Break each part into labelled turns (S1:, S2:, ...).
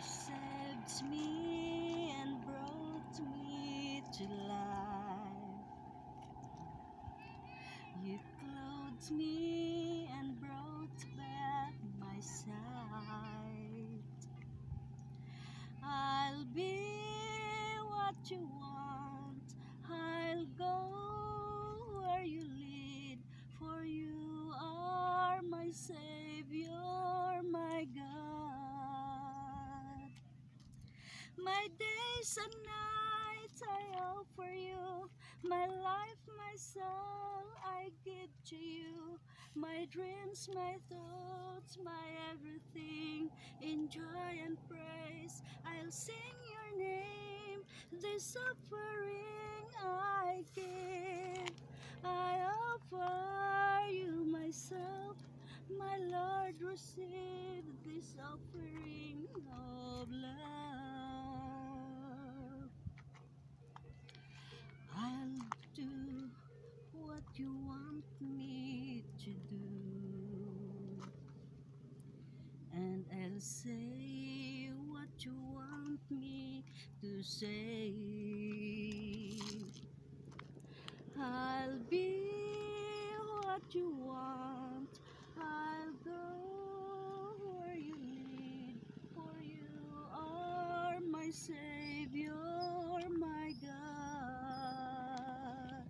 S1: saved me and brought me to life. You clothed me and brought back my sight. I'll be what you want. I'll go where you lead, for you are my Savior, my God. My days and nights I offer you, my life, my soul I give to you, my dreams, my thoughts, my everything, in joy and praise I'll sing your name. This offering I give, I offer you myself, my Lord. Receive this offering of love. I'll do what you want me to do, and I'll say what you want me to say. I'll be what you want. I'll go where you lead, for you are my Savior, my God.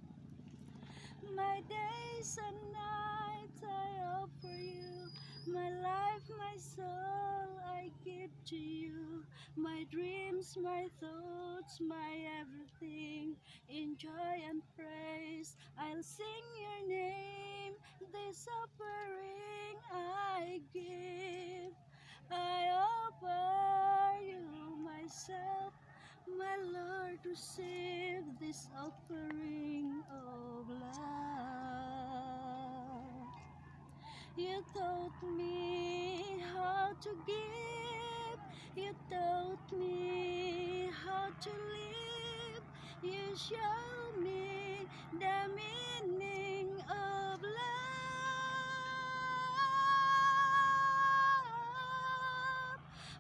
S1: My days and nights I offer you, my life, my soul I give to you, my dreams, my thoughts, my everything, in joy and praise I'll sing your name. This offering I give, I offer you myself, my Lord. Receive this offering of love. You taught me how to give, you taught me how to live, you show me the meaning of love.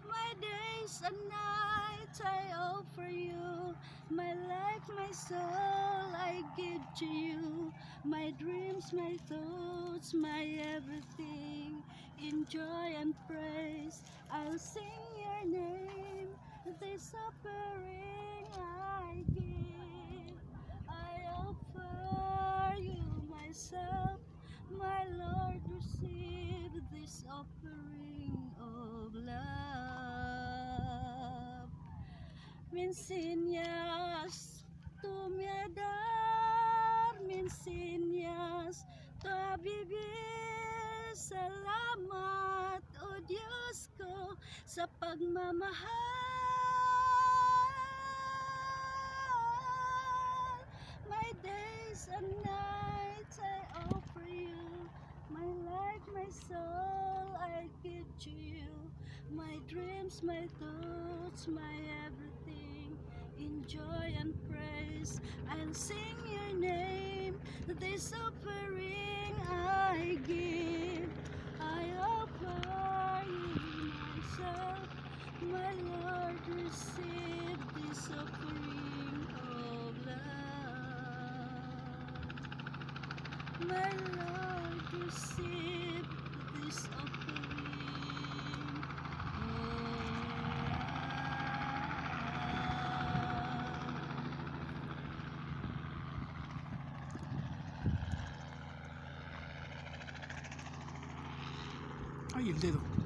S1: My days and nights I offer you, my life, my soul I give to you, my dreams, my thoughts, my everything, in joy and praise I'll sing your name. This offering I give, I offer you myself, my Lord. Receive this offering of love. Me enseñas, tú me a dar, me enseñas tú a vivir. Salamat, O Diyos ko, sa pagmamahal. My days and nights I offer you, my life, my soul I give to you, my dreams, my thoughts, my everything, in joy and praise I'll sing your name. This offering I give, I offer you myself, my Lord. Receive this offering of love, my Lord. Receive this offering of love.
S2: Ay, el dedo.